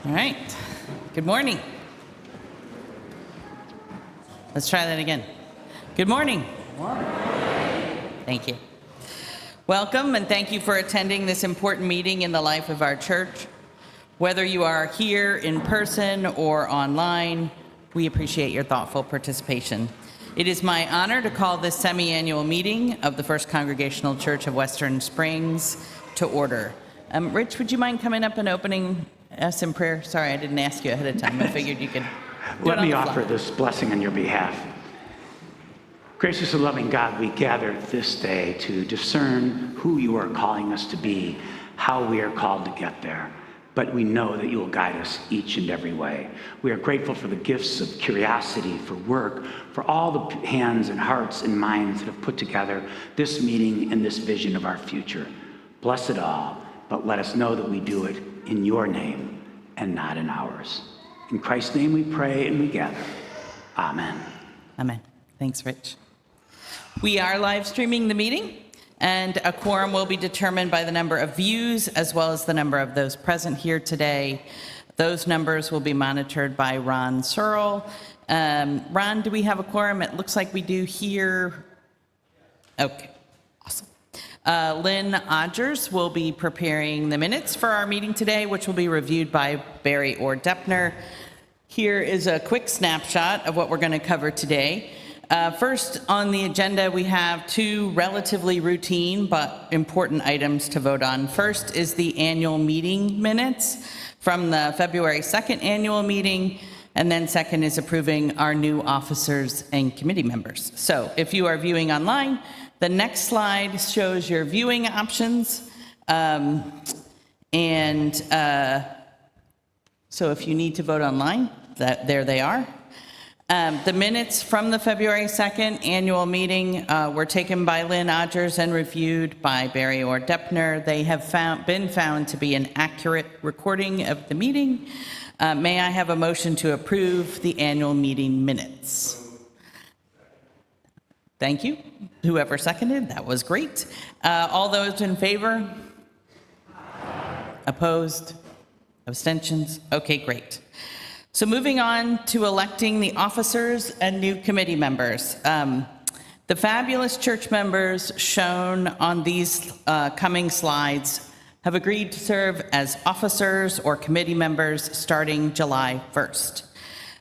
All right. Good morning. Let's try that again. Good morning. Good morning. Thank you. Welcome and thank you for attending this important meeting in the life of our church. Whether you are here in person or online, we appreciate your thoughtful participation. It is my honor to call this semi-annual meeting of the First Congregational Church of Western Springs to order. Rich, would you mind coming up and opening us in prayer? Sorry, I didn't ask you ahead of time. I figured you could. Let me offer this blessing on your behalf. Gracious and loving God, we gather this day to discern who you are calling us to be, how we are called to get there. But we know that you will guide us each and every way. We are grateful for the gifts of curiosity, for work, for all the hands and hearts and minds that have put together this meeting and this vision of our future. Bless it all, but let us know that we do it in your name and not in ours. In Christ's name we pray and we gather. Amen. Amen. Thanks, Rich. We are live streaming the meeting, and a quorum will be determined by the number of views as well as the number of those present here today. Those numbers will be monitored by Ron Searle. Ron, do we have a quorum? It looks like we do here. Okay, awesome. Lynn Odgers will be preparing the minutes for our meeting today, which will be reviewed by Barry Orr-Deppner. Here is a quick snapshot of what we're going to cover today. First on the agenda, we have two relatively routine but important items to vote on. First is the annual meeting minutes from the February 2nd annual meeting, and then second is approving our new officers and committee members. So if you are viewing online, the next slide shows your viewing options. So if you need to vote online, there they are. The minutes from the February 2nd annual meeting were taken by Lynn Odgers and reviewed by Barry Orr-Deppner. They have been found to be an accurate recording of the meeting. May I have a motion to approve the annual meeting minutes? Thank you. Whoever seconded, that was great. All those in favor? Opposed? Abstentions? Okay, great. So moving on to electing the officers and new committee members. The fabulous church members shown on these coming slides have agreed to serve as officers or committee members starting July 1st.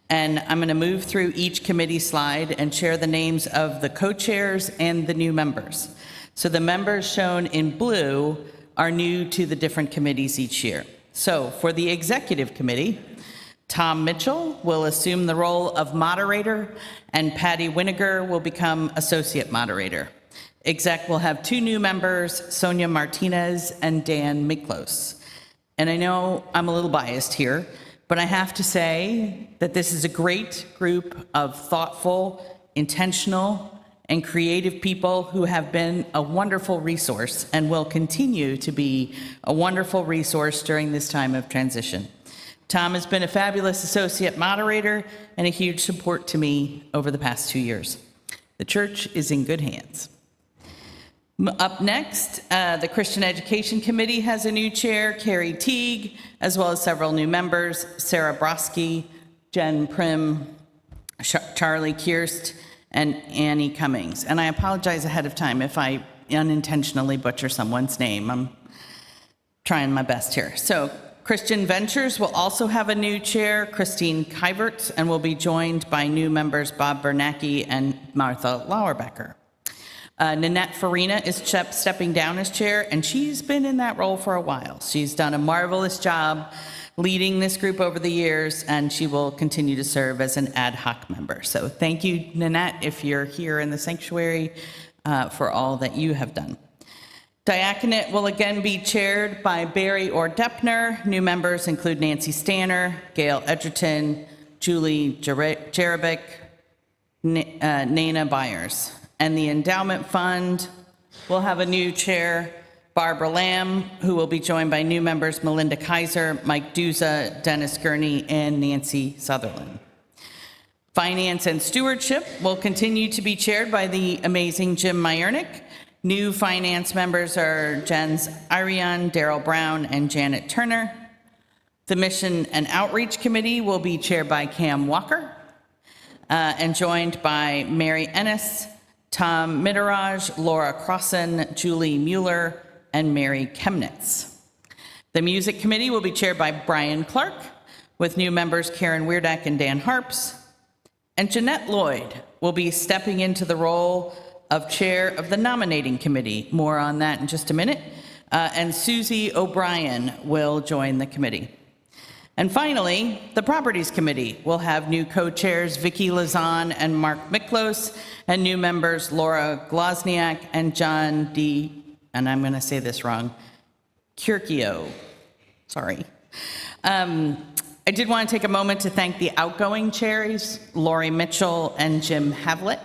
And I'm going to move through each committee slide and share the names of the co-chairs and the new members. So the members shown in blue are new to the different committees each year. So for the executive committee, Tom Mitchell will assume the role of moderator, and Patty Winiger will become associate moderator. Exec will have two new members, Sonia Martinez and Dan Miklos. And I know I'm a little biased here, but I have to say that this is a great group of thoughtful, intentional, and creative people who have been a wonderful resource and will continue to be a wonderful resource during this time of transition. Tom has been a fabulous associate moderator and a huge support to me over the past 2 years. The church is in good hands. Up next, the Christian Education Committee has a new chair, Carrie Teague, as well as several new members, Sarah Broski, Jen Prim, Charlie Kierst, and Annie Cummings. And I apologize ahead of time if I unintentionally butcher someone's name. I'm trying my best here. So Christian Ventures will also have a new chair, Christine Kivert, and will be joined by new members Bob Bernacki and Martha Lauerbecker. Nanette Farina is stepping down as chair, and she's been in that role for a while. She's done a marvelous job leading this group over the years, and she will continue to serve as an ad hoc member. So thank you, Nanette, if you're here in the sanctuary, for all that you have done. Diaconate will again be chaired by Barry Orr-Deppner. New members include Nancy Stanner, Gail Edgerton, Julie Jerebick, Nana Byers. And the Endowment Fund will have a new chair, Barbara Lamb, who will be joined by new members Melinda Kaiser, Mike Duza, Dennis Gurney, and Nancy Sutherland. Finance and Stewardship will continue to be chaired by the amazing Jim Meyernick. New finance members are Jens Irion, Daryl Brown, and Janet Turner. The Mission and Outreach Committee will be chaired by Cam Walker and joined by Mary Ennis, Tom Mitterraj, Laura Crossan, Julie Mueller, and Mary Chemnitz. The Music Committee will be chaired by Brian Clark, with new members Karen Weirdak and Dan Harps. And Jeanette Lloyd will be stepping into the role of chair of the Nominating Committee. More on that in just a minute. And Susie O'Brien will join the committee. And finally, the Properties Committee will have new co-chairs Vicki Lazan and Mark Miklos, and new members Laura Glozniak and John D., and I'm going to say this wrong, Kierkio. Sorry. I did want to take a moment to thank the outgoing chairs, Lori Mitchell and Jim Havlett.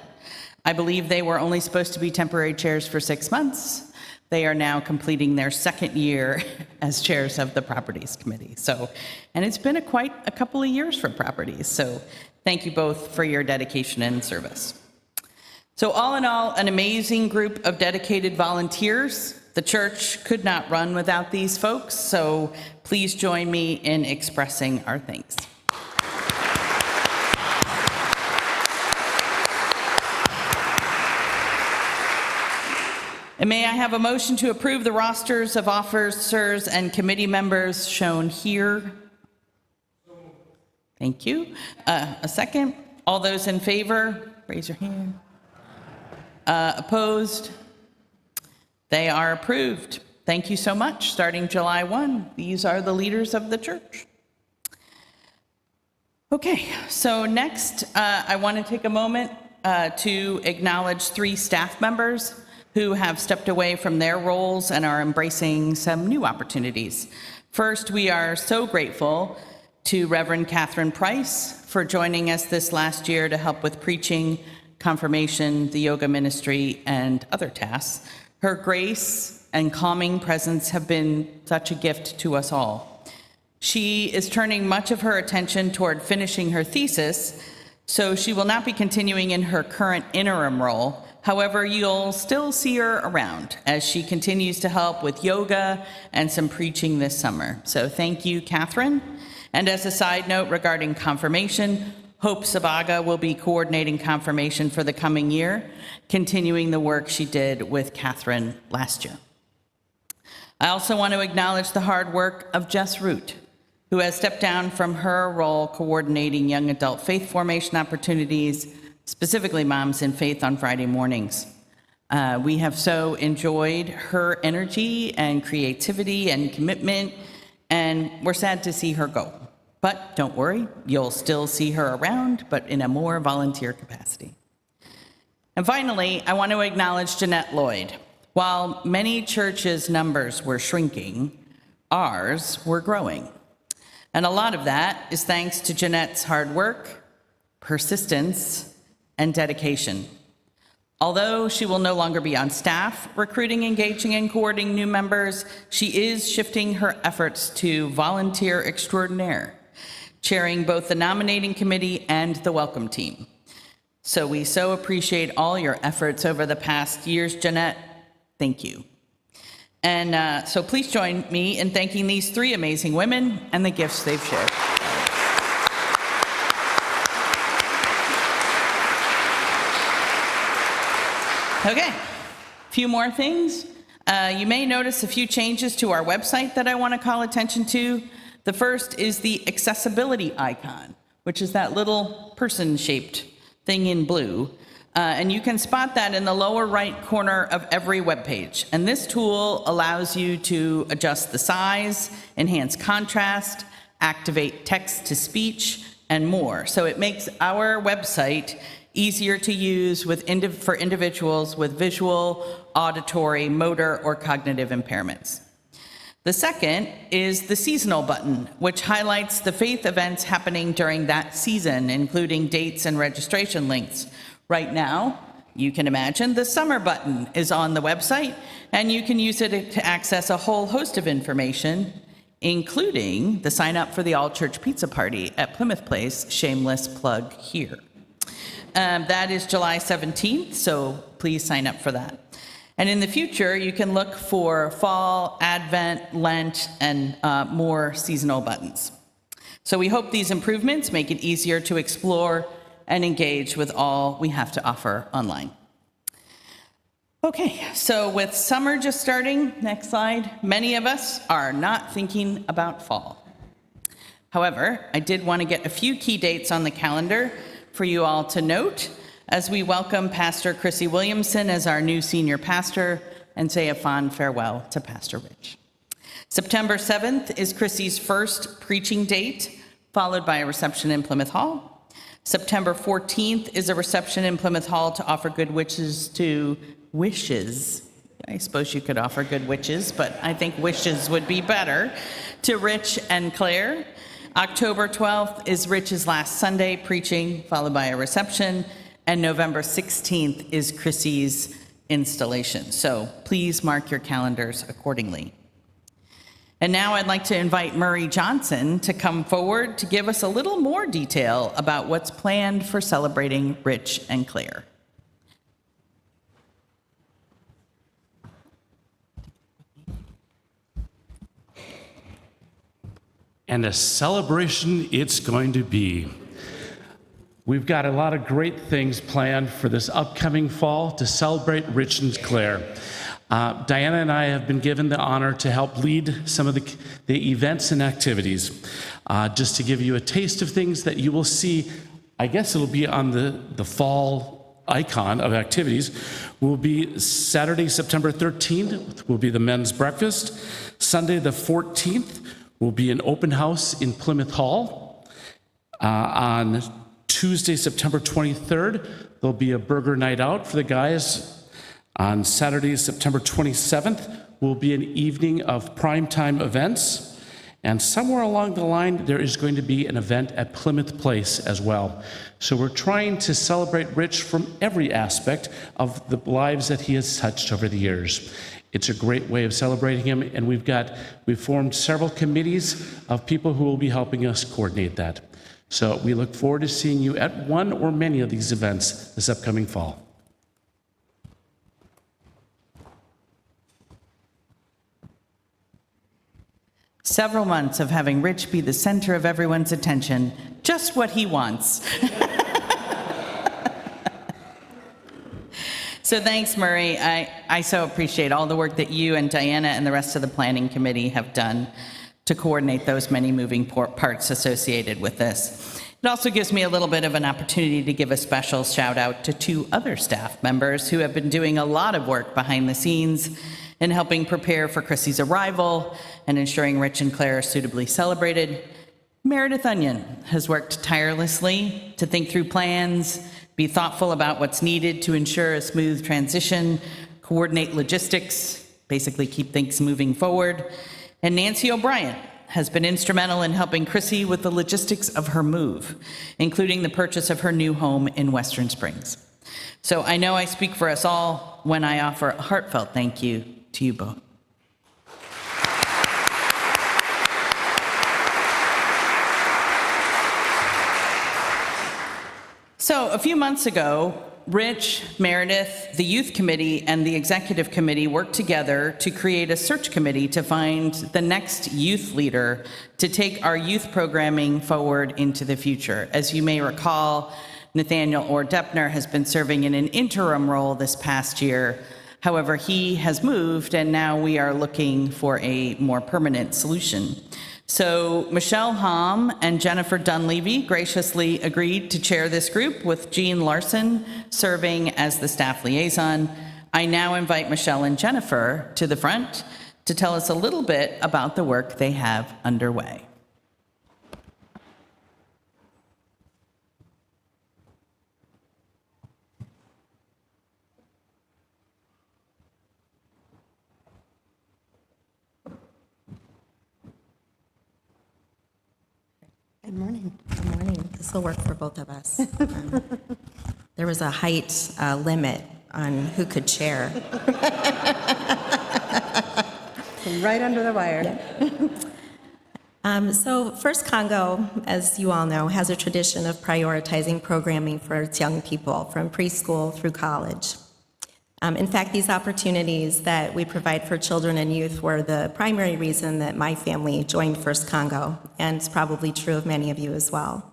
I believe they were only supposed to be temporary chairs for 6 months. They are now completing their second year as chairs of the Properties Committee. And it's been quite a couple of years for Properties. So thank you both for your dedication and service. So all in all, an amazing group of dedicated volunteers. The church could not run without these folks. So please join me in expressing our thanks. And may I have a motion to approve the rosters of officers and committee members shown here? Thank you. A second. All those in favor, raise your hand. Opposed? They are approved. Thank you so much. Starting July 1, these are the leaders of the church. Okay, so next, I want to take a moment to acknowledge 3 staff members who have stepped away from their roles and are embracing some new opportunities. First, we are so grateful to Reverend Catherine Price for joining us this last year to help with preaching, confirmation, the yoga ministry, and other tasks. Her grace and calming presence have been such a gift to us all. She is turning much of her attention toward finishing her thesis, so she will not be continuing in her current interim role. However, you'll still see her around as she continues to help with yoga and some preaching this summer. So thank you, Catherine. And as a side note regarding confirmation, Hope Sabaga will be coordinating confirmation for the coming year, continuing the work she did with Catherine last year. I also want to acknowledge the hard work of Jess Root, who has stepped down from her role coordinating young adult faith formation opportunities, specifically Moms in Faith on Friday mornings. We have so enjoyed her energy and creativity and commitment, and we're sad to see her go. But don't worry, you'll still see her around, but in a more volunteer capacity. And finally, I want to acknowledge Jeanette Lloyd. While many churches' numbers were shrinking, ours were growing. And a lot of that is thanks to Jeanette's hard work, persistence, and dedication. Although she will no longer be on staff recruiting, engaging, and coordinating new members, she is shifting her efforts to volunteer extraordinaire, chairing both the nominating committee and the welcome team. So we so appreciate all your efforts over the past years, Jeanette. Thank you. And so please join me in thanking these 3 amazing women and the gifts they've shared. Okay, a few more things. You may notice a few changes to our website that I want to call attention to. The first is the accessibility icon, which is that little person-shaped thing in blue. And you can spot that in the lower right corner of every web page. And this tool allows you to adjust the size, enhance contrast, activate text-to-speech, and more. So it makes our website easier to use for individuals with visual, auditory, motor, or cognitive impairments. The second is the seasonal button, which highlights the faith events happening during that season, including dates and registration links. Right now, you can imagine the summer button is on the website, and you can use it to access a whole host of information, including the sign up for the all-church pizza party at Plymouth Place. Shameless plug here. That is July 17th, so please sign up for that. And in the future, you can look for fall, Advent, Lent, and more seasonal buttons. So we hope these improvements make it easier to explore and engage with all we have to offer online. Okay, so with summer just starting, next slide, many of us are not thinking about fall. However, I did want to get a few key dates on the calendar for you all to note as we welcome Pastor Chrissy Williamson as our new senior pastor and say a fond farewell to Pastor Rich. September 7th is Chrissy's first preaching date, followed by a reception in Plymouth Hall. September 14th is a reception in Plymouth Hall to offer good wishes to wishes. I suppose you could offer good wishes, but I think wishes would be better, to Rich and Claire. October 12th is Rich's last Sunday preaching, followed by a reception, and November 16th is Chrissy's installation. So please mark your calendars accordingly. And now I'd like to invite Murray Johnson to come forward to give us a little more detail about what's planned for celebrating Rich and Claire. And a celebration it's going to be. We've got a lot of great things planned for this upcoming fall to celebrate Rich and Claire. Diana and I have been given the honor to help lead some of the events and activities. Just to give you a taste of things that you will see, I guess it'll be on the fall icon of activities, will be Saturday, September 13th, will be the men's breakfast. Sunday, the 14th, will be an open house in Plymouth Hall. On Tuesday, September 23rd, there'll be a burger night out for the guys. On Saturday, September 27th, will be an evening of primetime events. And somewhere along the line, there is going to be an event at Plymouth Place as well. So we're trying to celebrate Rich from every aspect of the lives that he has touched over the years. It's a great way of celebrating him, and we've formed several committees of people who will be helping us coordinate that. So we look forward to seeing you at one or many of these events this upcoming fall. Several months of having Rich be the center of everyone's attention, just what he wants. So thanks, Murray. I so appreciate all the work that you and Diana and the rest of the planning committee have done to coordinate those many moving parts associated with this. It also gives me a little bit of an opportunity to give a special shout out to two other staff members who have been doing a lot of work behind the scenes in helping prepare for Chrissy's arrival and ensuring Rich and Claire are suitably celebrated. Meredith Onion has worked tirelessly to think through plans, be thoughtful about what's needed to ensure a smooth transition, coordinate logistics, basically keep things moving forward. And Nancy O'Brien has been instrumental in helping Chrissy with the logistics of her move, including the purchase of her new home in Western Springs. So I know I speak for us all when I offer a heartfelt thank you to you both. So a few months ago, Rich, Meredith, the youth committee, and the executive committee worked together to create a search committee to find the next youth leader to take our youth programming forward into the future. As you may recall, Nathaniel Orr Deppner has been serving in an interim role this past year. However, he has moved, and now we are looking for a more permanent solution. So Michelle Hom and Jennifer Dunleavy graciously agreed to chair this group, with Jean Larson serving as the staff liaison. I now invite Michelle and Jennifer to the front to tell us a little bit about the work they have underway. Good morning. Good morning. This will work for both of us. There was a height limit on who could chair. Right under the wire. So First Congo, as you all know, has a tradition of prioritizing programming for its young people from preschool through college. In fact, these opportunities that we provide for children and youth were the primary reason that my family joined First Congo, and it's probably true of many of you as well.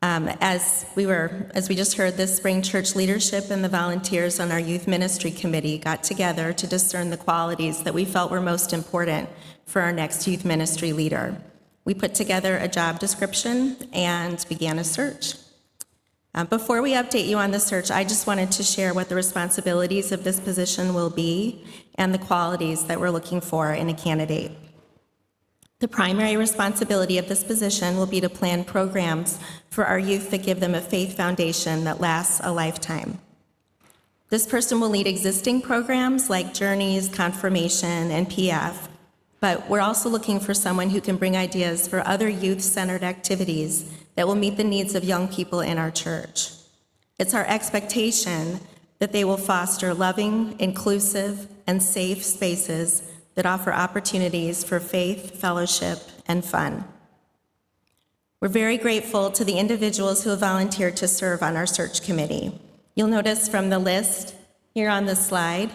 As we just heard, this spring, church leadership and the volunteers on our youth ministry committee got together to discern the qualities that we felt were most important for our next youth ministry leader. We put together a job description and began a search. Before we update you on the search, I just wanted to share what the responsibilities of this position will be and the qualities that we're looking for in a candidate. The primary responsibility of this position will be to plan programs for our youth that give them a faith foundation that lasts a lifetime. This person will lead existing programs like Journeys, Confirmation, and PF, but we're also looking for someone who can bring ideas for other youth-centered activities that will meet the needs of young people in our church. It's our expectation that they will foster loving, inclusive, and safe spaces that offer opportunities for faith, fellowship, and fun. We're very grateful to the individuals who have volunteered to serve on our search committee. You'll notice from the list here on the slide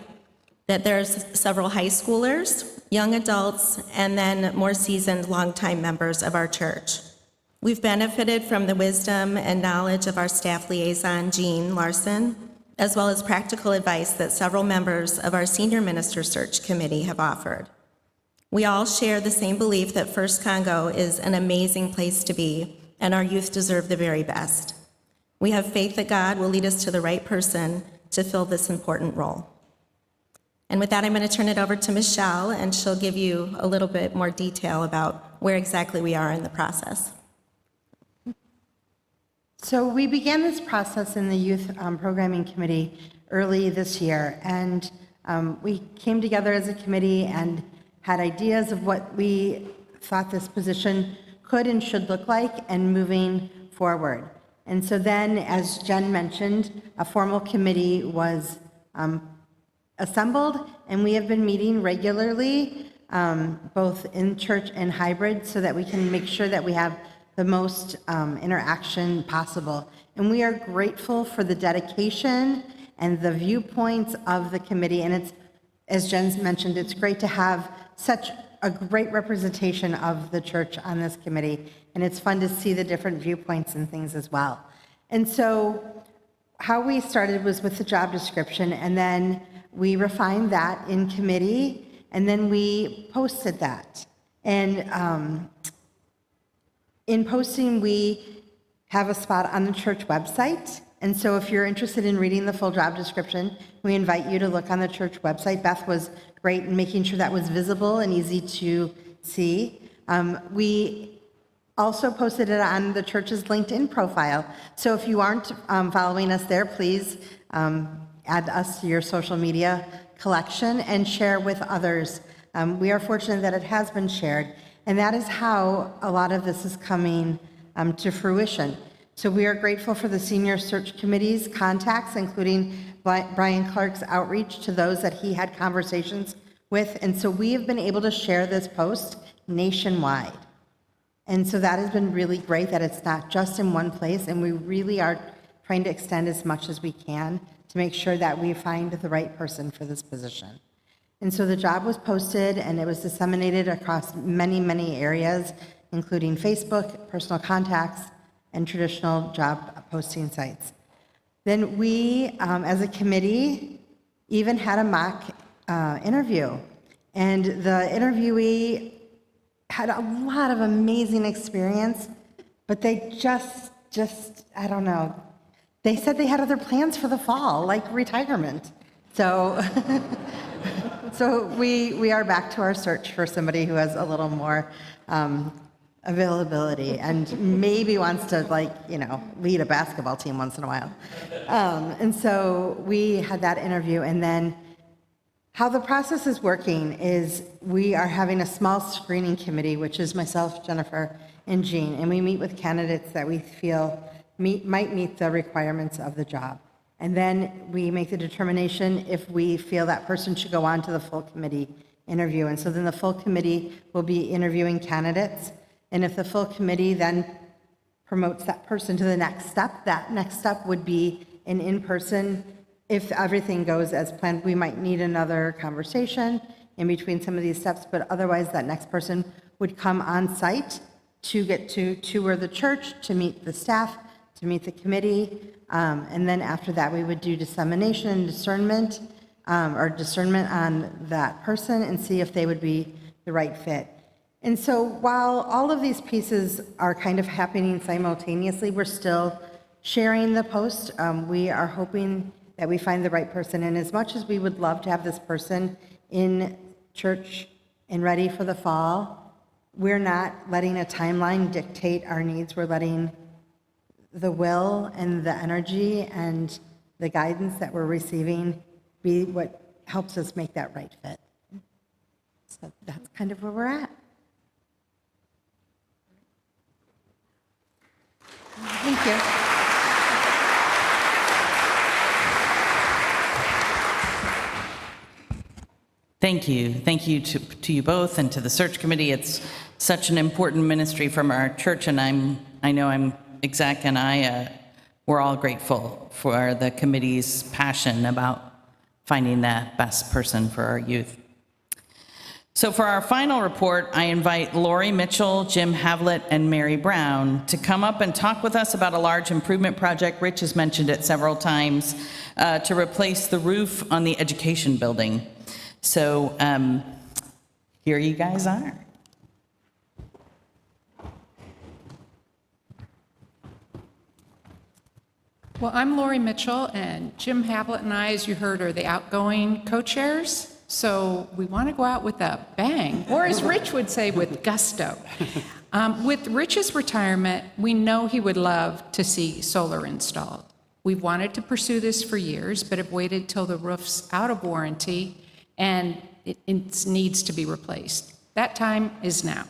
that there's several high schoolers, young adults, and then more seasoned longtime members of our church. We've benefited from the wisdom and knowledge of our staff liaison, Jean Larson, as well as practical advice that several members of our senior minister search committee have offered. We all share the same belief that First Congo is an amazing place to be, and our youth deserve the very best. We have faith that God will lead us to the right person to fill this important role. And with that, I'm going to turn it over to Michelle, and she'll give you a little bit more detail about where exactly we are in the process. So we began this process in the Youth Programming Committee early this year, and we came together as a committee and had ideas of what we thought this position could and should look like and moving forward. And so then, as Jen mentioned, a formal committee was assembled, and we have been meeting regularly, both in church and hybrid, so that we can make sure that we have the most interaction possible. And we are grateful for the dedication and the viewpoints of the committee. And it's, as Jen's mentioned, it's great to have such a great representation of the church on this committee. And it's fun to see the different viewpoints and things as well. And so how we started was with the job description, and then we refined that in committee, and then we posted that. And in posting, we have a spot on the church website. And so if you're interested in reading the full job description, we invite you to look on the church website. Beth was great in making sure that was visible and easy to see. We also posted it on the church's LinkedIn profile. So if you aren't following us there, please add us to your social media collection and share with others. We are fortunate that it has been shared. And that is how a lot of this is coming to fruition. So we are grateful for the Senior Search Committee's contacts, including Brian Clark's outreach to those that he had conversations with. And so we have been able to share this post nationwide. And so that has been really great that it's not just in one place, and we really are trying to extend as much as we can to make sure that we find the right person for this position. And so the job was posted, and it was disseminated across many, many areas, including Facebook, personal contacts, and traditional job posting sites. Then we, as a committee, even had a mock interview. And the interviewee had a lot of amazing experience, but they just, I don't know. They said they had other plans for the fall, like retirement. So So we are back to our search for somebody who has a little more availability and maybe wants to, lead a basketball team once in a while. And so we had that interview, and then how the process is working is we are having a small screening committee, which is myself, Jennifer, and Jean, and we meet with candidates that we feel might meet the requirements of the job. And then we make the determination if we feel that person should go on to the full committee interview. And so then the full committee will be interviewing candidates. And if the full committee then promotes that person to the next step, that next step would be an in-person if everything goes as planned, we might need another conversation in between some of these steps, but otherwise that next person would come on site to get to tour the church, to meet the staff, to meet the committee, and then after that, we would do dissemination and discernment, or discernment on that person and see if they would be the right fit. And so while all of these pieces are kind of happening simultaneously, we're still sharing the post. We are hoping that we find the right person, and as much as we would love to have this person in church and ready for the fall, we're not letting a timeline dictate our needs. We're letting the will and the energy and the guidance that we're receiving be what helps us make that right fit. So that's kind of where we're at. Thank you. Thank you. Thank you to you both and to the search committee. It's such an important ministry from our church, and I know Zach and I, we're all grateful for the committee's passion about finding that best person for our youth. So for our final report, I invite Lori Mitchell, Jim Havlett, and Mary Brown to come up and talk with us about a large improvement project. Rich has mentioned it several times, to replace the roof on the education building. So here you guys are. Well, I'm Lori Mitchell, and Jim Havlett and I, as you heard, are the outgoing co-chairs. So we want to go out with a bang, or as Rich would say, with gusto. With Rich's retirement, we know he would love to see solar installed. We've wanted to pursue this for years, but have waited till the roof's out of warranty and it needs to be replaced. That time is now.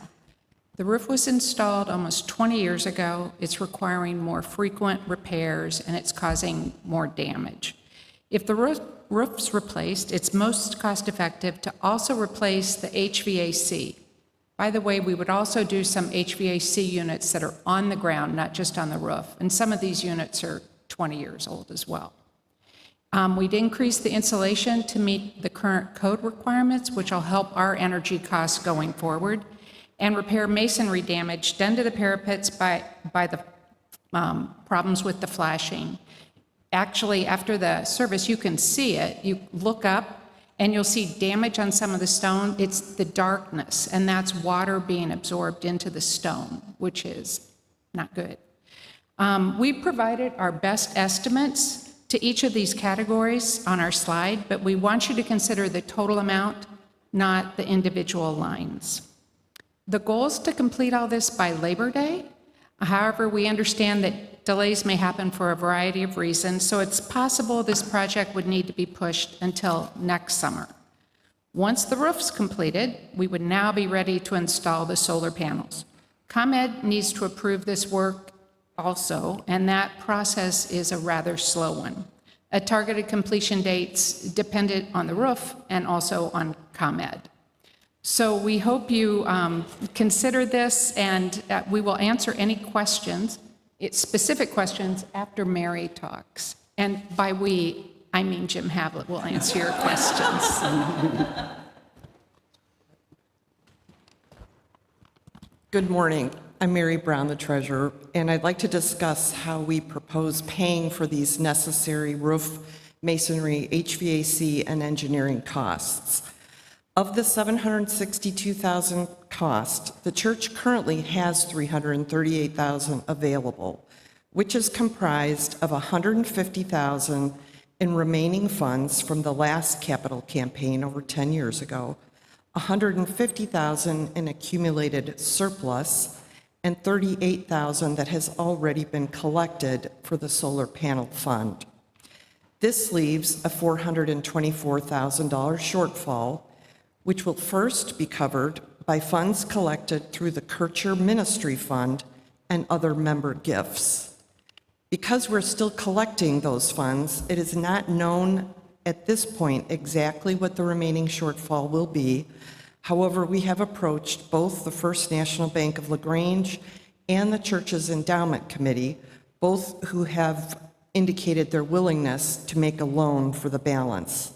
The roof was installed almost 20 years ago. It's requiring more frequent repairs, and it's causing more damage. If the roof's replaced, it's most cost-effective to also replace the HVAC. By the way, we would also do some HVAC units that are on the ground, not just on the roof, and some of these units are 20 years old as well. We'd increase the insulation to meet the current code requirements, which will help our energy costs going forward, and repair masonry damage done to the parapets by the problems with the flashing. Actually, after the service, you can see it. You look up, and you'll see damage on some of the stone. It's the darkness, and that's water being absorbed into the stone, which is not good. We provided our best estimates to each of these categories on our slide, but we want you to consider the total amount, not the individual lines. The goal is to complete all this by Labor Day. However, we understand that delays may happen for a variety of reasons, so it's possible this project would need to be pushed until next summer. Once the roof's completed, we would now be ready to install the solar panels. ComEd needs to approve this work also, and that process is a rather slow one. A targeted completion date's dependent on the roof and also on ComEd. So we hope you consider this, and we will answer any questions, specific questions, after Mary talks. And by we, I mean Jim Havlett will answer your questions. Good morning. I'm Mary Brown, the treasurer, and I'd like to discuss how we propose paying for these necessary roof, masonry, HVAC, and engineering costs. Of the $762,000 cost, the church currently has $338,000 available, which is comprised of $150,000 in remaining funds from the last capital campaign over 10 years ago, $150,000 in accumulated surplus, and $38,000 that has already been collected for the solar panel fund. This leaves a $424,000 shortfall, which will first be covered by funds collected through the Kircher Ministry Fund and other member gifts. Because we're still collecting those funds, it is not known at this point exactly what the remaining shortfall will be. However, we have approached both the First National Bank of LaGrange and the church's endowment committee, both who have indicated their willingness to make a loan for the balance.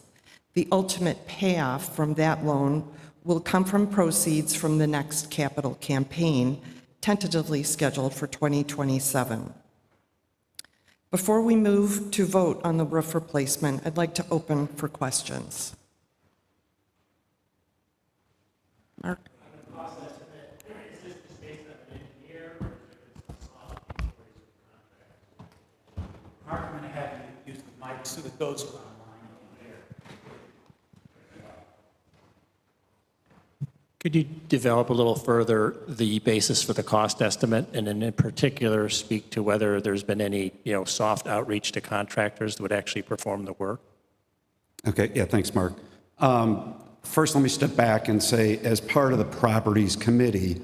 The ultimate payoff from that loan will come from proceeds from the next capital campaign, tentatively scheduled for 2027. Before we move to vote on the roof replacement, I'd like to open for questions. Mark? Mark, I'm going to have you use the mic so that those who are online can hear. Could you develop a little further the basis for the cost estimate, and in particular speak to whether there's been any, soft outreach to contractors that would actually perform the work? Okay, yeah, thanks, Mark. First, let me step back and say, as part of the Properties Committee,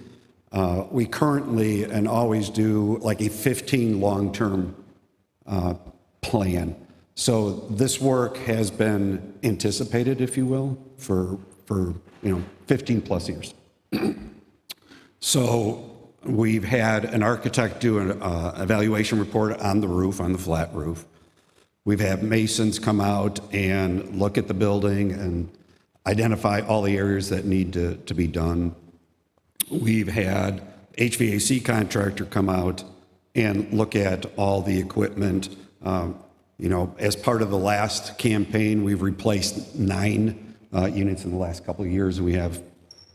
we currently and always do like a 15 long-term plan. So this work has been anticipated, if you will, for 15 plus years. So we've had an architect do an evaluation report on the roof, on the flat roof. We've had masons come out and look at the building and identify all the areas that need to be done. We've had HVAC contractor come out and look at all the equipment. As part of the last campaign, we've replaced 9 units in the last couple of years, and we have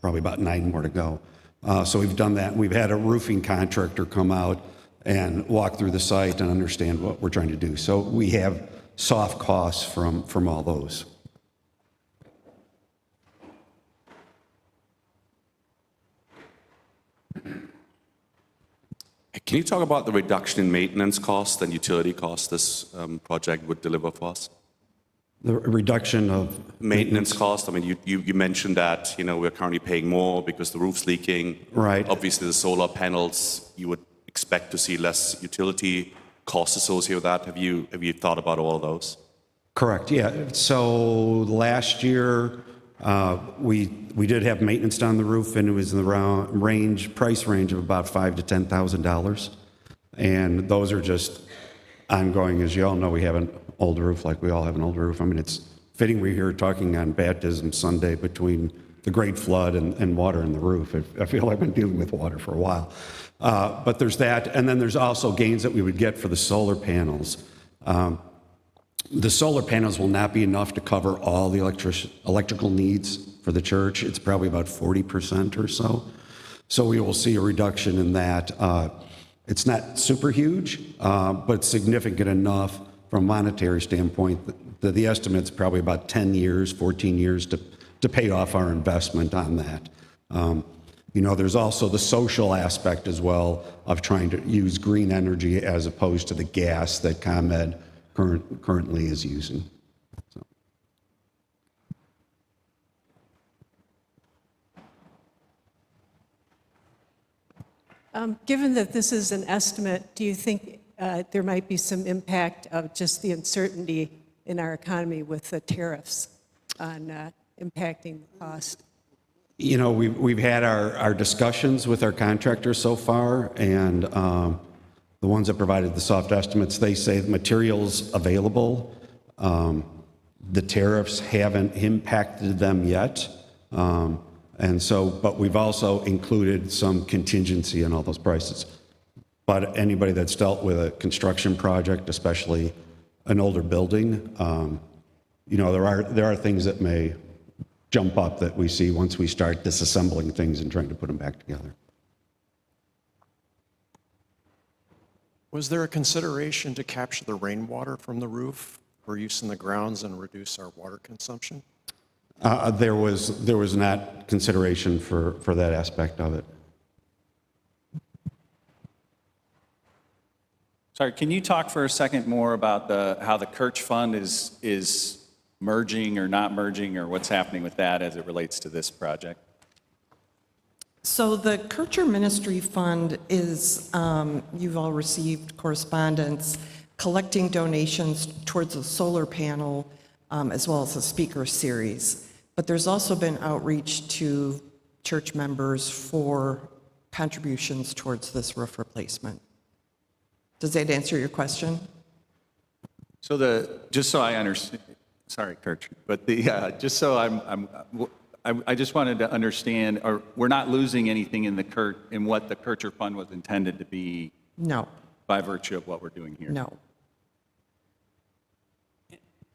probably about 9 more to go. So we've done that. We've had a roofing contractor come out and walk through the site and understand what we're trying to do. So we have soft costs from all those. Can you talk about the reduction in maintenance costs and utility costs this project would deliver for us? The reduction of Maintenance cost, I mean, you mentioned that, we're currently paying more because the roof's leaking. Right. Obviously, the solar panels, you would expect to see less utility costs associated with that. Have you thought about all of those? Correct, yeah. So last year, we did have maintenance on the roof, and it was in the price range of about $5,000 to $10,000. And those are just ongoing. As you all know, we have an old roof, like we all have an old roof. I mean, it's fitting we're here talking on Baptism Sunday between the great flood and water in the roof. I feel like I've been dealing with water for a while. But there's that, and then there's also gains that we would get for the solar panels. The solar panels will not be enough to cover all the electrical needs for the church. It's probably about 40% or so. So we will see a reduction in that. It's not super huge, but significant enough from a monetary standpoint that the estimate's probably about 10 years, 14 years to pay off our investment on that. There's also the social aspect as well of trying to use green energy as opposed to the gas that ComEd currently is using. Given that this is an estimate, do you think there might be some impact of just the uncertainty in our economy with the tariffs on impacting the cost? We've had our discussions with our contractors so far, and the ones that provided the soft estimates, they say the materials available, the tariffs haven't impacted them yet. But we've also included some contingency in all those prices. But anybody that's dealt with a construction project, especially an older building, there are things that may jump up that we see once we start disassembling things and trying to put them back together. Was there a consideration to capture the rainwater from the roof for use in the grounds and reduce our water consumption? There was not consideration for that aspect of it. Sorry, can you talk for a second more about how the Kirch Fund is merging or not merging, or what's happening with that as it relates to this project? So the Kircher Ministry Fund is, you've all received correspondence, collecting donations towards a solar panel as well as a speaker series. But there's also been outreach to church members for contributions towards this roof replacement. Does that answer your question? So just so I understand, sorry, Kurt, but just so I just wanted to understand, we're not losing anything in what the Kircher Fund was intended to be No, by virtue of what we're doing here? no.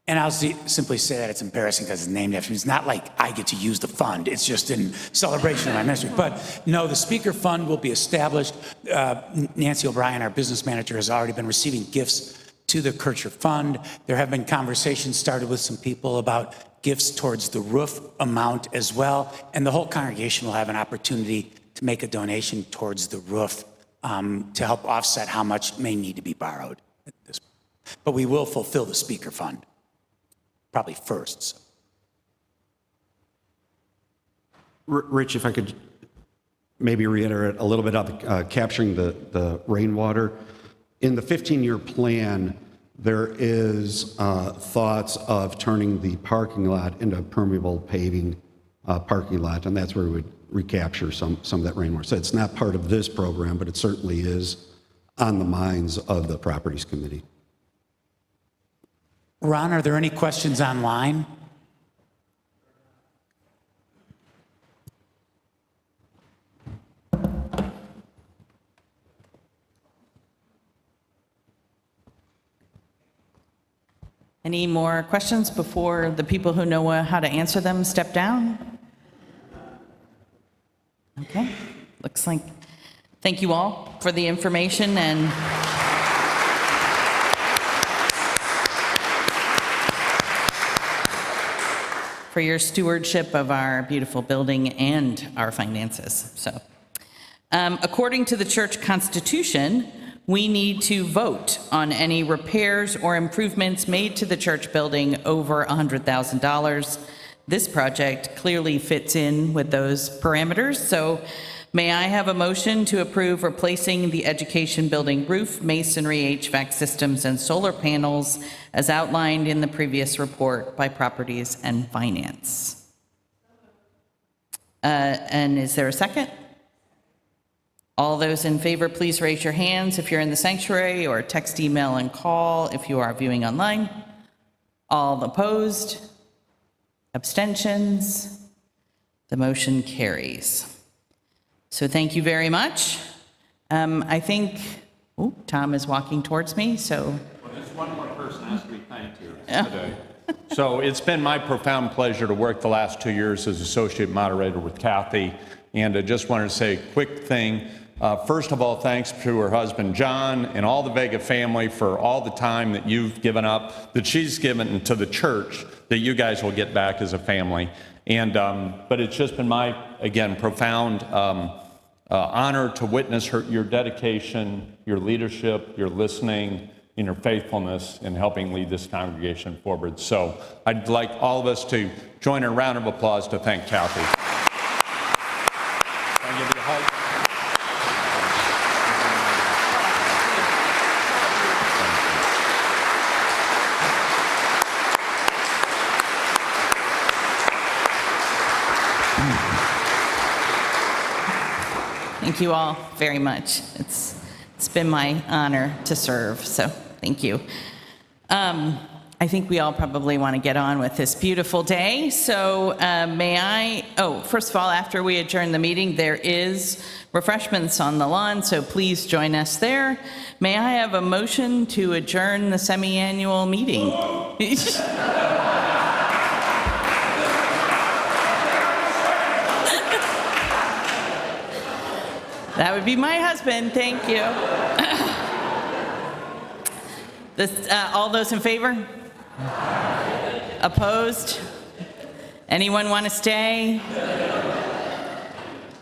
And I'll simply say that it's embarrassing because it's named after me. It's not like I get to use the fund. It's just in celebration of my ministry. But no, the speaker fund will be established. Nancy O'Brien, our business manager, has already been receiving gifts to the Kircher Fund. There have been conversations started with some people about gifts towards the roof amount as well. And the whole congregation will have an opportunity to make a donation towards the roof to help offset how much may need to be borrowed at this point. But we will fulfill the speaker fund. Probably first. Rich, if I could maybe reiterate a little bit about capturing the rainwater. In the 15-year plan, there is thoughts of turning the parking lot into a permeable paving parking lot, and that's where we would recapture some of that rainwater. So it's not part of this program, but it certainly is on the minds of the Properties Committee. Ron, are there any questions online? Any more questions before the people who know how to answer them step down? Okay, looks like, thank you all for the information and for your stewardship of our beautiful building and our finances. So, according to the church constitution, we need to vote on any repairs or improvements made to the church building over $100,000. This project clearly fits in with those parameters. So, may I have a motion to approve replacing the education building roof, masonry, HVAC systems, and solar panels as outlined in the previous report by Properties and Finance? And is there a second? All those in favor, please raise your hands if you're in the sanctuary, or text, email, and call if you are viewing online. All opposed? Abstentions? The motion carries. So thank you very much. I think, Tom is walking towards me, so. Well, there's one more person has to be thanked here today. So it's been my profound pleasure to work the last 2 years as associate moderator with Kathy. And I just wanted to say a quick thing. First of all, thanks to her husband, John, and all the Vega family for all the time that you've given up, that she's given to the church, that you guys will get back as a family. And, but it's just been my, again, profound honor to witness your dedication, your leadership, your listening, and your faithfulness in helping lead this congregation forward. So I'd like all of us to join in a round of applause to thank Kathy. Can I give you a hug? Thank you all very much. It's been my honor to serve, so thank you. I think we all probably want to get on with this beautiful day. So first of all, after we adjourn the meeting, there is refreshments on the lawn, so please join us there. May I have a motion to adjourn the semi-annual meeting? That would be my husband, thank you. All those in favor? Opposed? Anyone want to stay?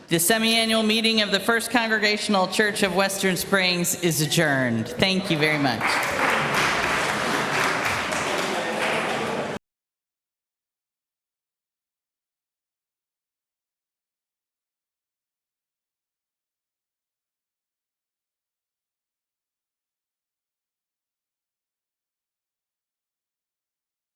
The semi-annual meeting of the First Congregational Church of Western Springs is adjourned. Thank you very much.